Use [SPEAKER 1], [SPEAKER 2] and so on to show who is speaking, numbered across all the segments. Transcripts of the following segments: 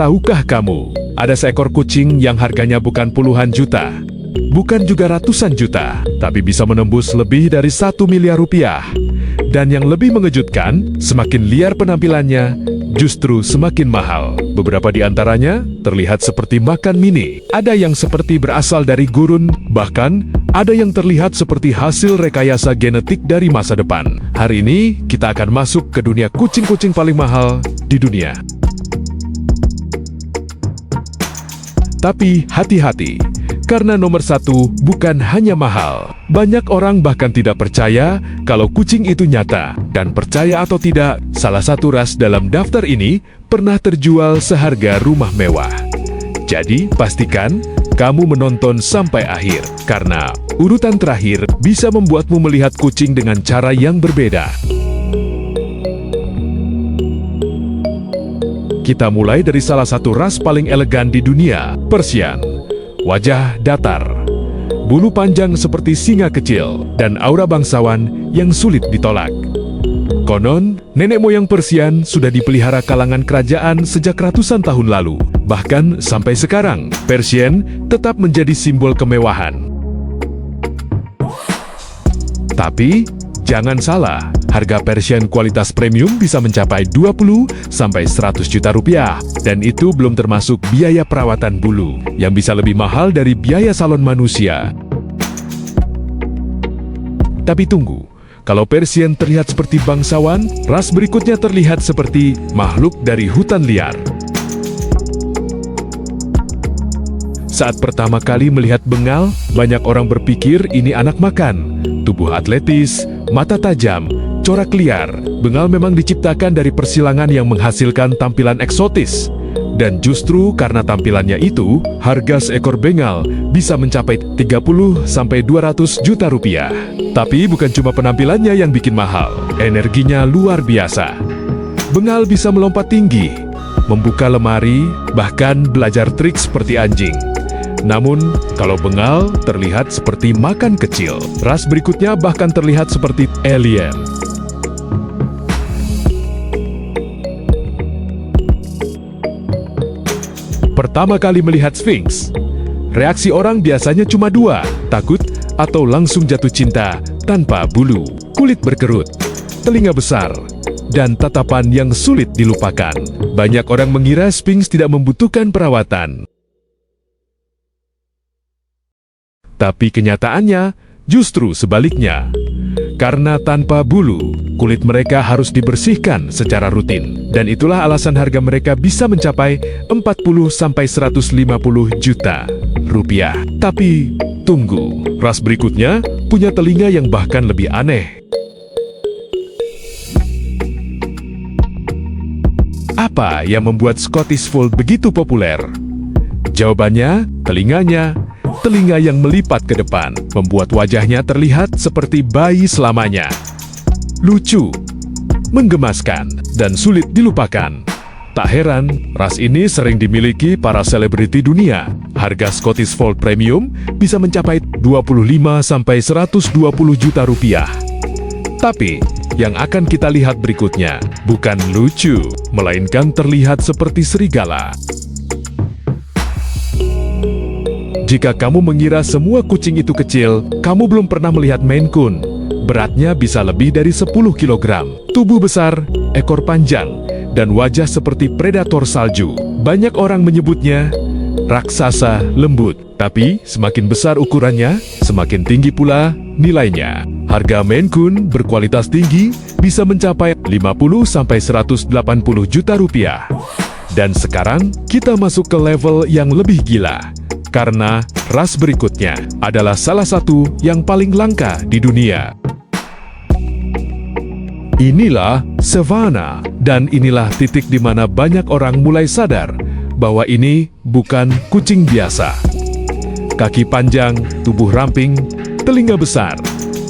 [SPEAKER 1] Tahukah kamu, ada seekor kucing yang harganya bukan puluhan juta, bukan juga ratusan juta, tapi bisa menembus lebih dari 1 miliar rupiah. Dan yang lebih mengejutkan, semakin liar penampilannya, justru semakin mahal. Beberapa di antaranya terlihat seperti makan mini, ada yang seperti berasal dari gurun, bahkan ada yang terlihat seperti hasil rekayasa genetik dari masa depan. Hari ini, kita akan masuk ke dunia kucing-kucing paling mahal di dunia. Tapi hati-hati, karena nomor satu bukan hanya mahal. Banyak orang bahkan tidak percaya kalau kucing itu nyata. Dan percaya atau tidak, salah satu ras dalam daftar ini pernah terjual seharga rumah mewah. Jadi, pastikan kamu menonton sampai akhir, karena urutan terakhir bisa membuatmu melihat kucing dengan cara yang berbeda. Kita mulai dari salah satu ras paling elegan di dunia, Persian. Wajah datar, bulu panjang seperti singa kecil, dan aura bangsawan yang sulit ditolak. Konon, nenek moyang Persian sudah dipelihara kalangan kerajaan sejak ratusan tahun lalu. Bahkan sampai sekarang, Persian tetap menjadi simbol kemewahan. Tapi, jangan salah, harga Persian kualitas premium bisa mencapai 20–100 juta rupiah. Dan itu belum termasuk biaya perawatan bulu, yang bisa lebih mahal dari biaya salon manusia. Tapi tunggu, kalau Persian terlihat seperti bangsawan, ras berikutnya terlihat seperti makhluk dari hutan liar. Saat pertama kali melihat Bengal, banyak orang berpikir ini anak makan. Tubuh atletis, mata tajam, corak liar. Bengal memang diciptakan dari persilangan yang menghasilkan tampilan eksotis. Dan justru karena tampilannya itu, harga seekor Bengal bisa mencapai 30–200 juta rupiah. Tapi bukan cuma penampilannya yang bikin mahal, energinya luar biasa. Bengal bisa melompat tinggi, membuka lemari, bahkan belajar trik seperti anjing. Namun, kalau Bengal terlihat seperti makan kecil, ras berikutnya bahkan terlihat seperti alien. Pertama kali melihat Sphinx, reaksi orang biasanya cuma dua, takut atau langsung jatuh cinta tanpa bulu, kulit berkerut, telinga besar, dan tatapan yang sulit dilupakan. Banyak orang mengira Sphinx tidak membutuhkan perawatan. Tapi kenyataannya justru sebaliknya. Karena tanpa bulu, kulit mereka harus dibersihkan secara rutin. Dan itulah alasan harga mereka bisa mencapai 40–150 juta rupiah. Tapi tunggu, ras berikutnya punya telinga yang bahkan lebih aneh. Apa yang membuat Scottish Fold begitu populer? Jawabannya, telinganya. Telinga yang melipat ke depan membuat wajahnya terlihat seperti bayi selamanya. Lucu, menggemaskan, dan sulit dilupakan. Tak heran, ras ini sering dimiliki para selebriti dunia. Harga Scottish Fold Premium bisa mencapai 25–120 juta rupiah. Tapi, yang akan kita lihat berikutnya bukan lucu, melainkan terlihat seperti serigala. Jika kamu mengira semua kucing itu kecil, kamu belum pernah melihat Maine Coon. Beratnya bisa lebih dari 10 kg, tubuh besar, ekor panjang, dan wajah seperti predator salju. Banyak orang menyebutnya raksasa lembut. Tapi semakin besar ukurannya, semakin tinggi pula nilainya. Harga Maine Coon berkualitas tinggi bisa mencapai 50–180 juta rupiah. Dan sekarang kita masuk ke level yang lebih gila. Karena ras berikutnya adalah salah satu yang paling langka di dunia. Inilah Savannah, dan inilah titik di mana banyak orang mulai sadar bahwa ini bukan kucing biasa. Kaki panjang, tubuh ramping, telinga besar,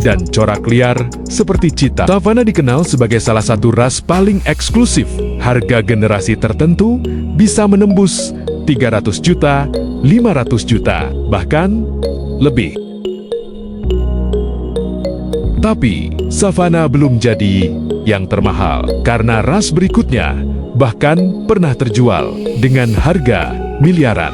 [SPEAKER 1] dan corak liar seperti cheetah. Savannah dikenal sebagai salah satu ras paling eksklusif. Harga generasi tertentu bisa menembus 300 juta, 500 juta, bahkan lebih. Tapi, Savana belum jadi yang termahal karena ras berikutnya bahkan pernah terjual dengan harga miliaran.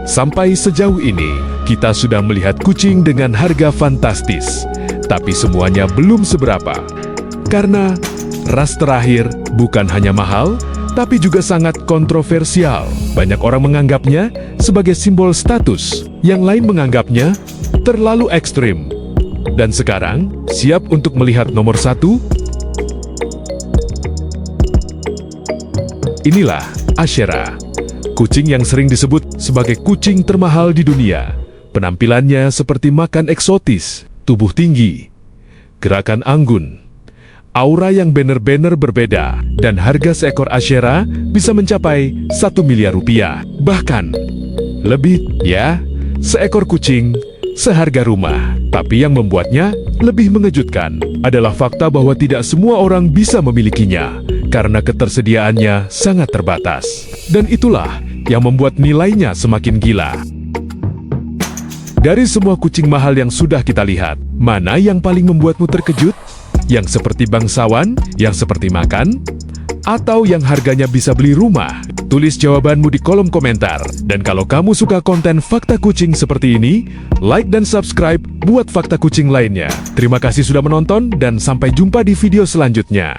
[SPEAKER 1] Sampai sejauh ini, kita sudah melihat kucing dengan harga fantastis, tapi semuanya belum seberapa. Karena ras terakhir bukan hanya mahal, tapi juga sangat kontroversial. Banyak orang menganggapnya sebagai simbol status, yang lain menganggapnya terlalu ekstrim. Dan sekarang, siap untuk melihat nomor 1? Inilah Ashera, kucing yang sering disebut sebagai kucing termahal di dunia. Penampilannya seperti makan eksotis, tubuh tinggi, gerakan anggun, aura yang benar-benar berbeda, dan harga seekor Ashera bisa mencapai 1 miliar rupiah. Bahkan, lebih, ya, seekor kucing seharga rumah. Tapi yang membuatnya lebih mengejutkan adalah fakta bahwa tidak semua orang bisa memilikinya, karena ketersediaannya sangat terbatas. Dan itulah yang membuat nilainya semakin gila. Dari semua kucing mahal yang sudah kita lihat, mana yang paling membuatmu terkejut? Yang seperti bangsawan, yang seperti makan, atau yang harganya bisa beli rumah? Tulis jawabanmu di kolom komentar. Dan kalau kamu suka konten Fakta Kucing seperti ini, like dan subscribe buat Fakta Kucing lainnya. Terima kasih sudah menonton dan sampai jumpa di video selanjutnya.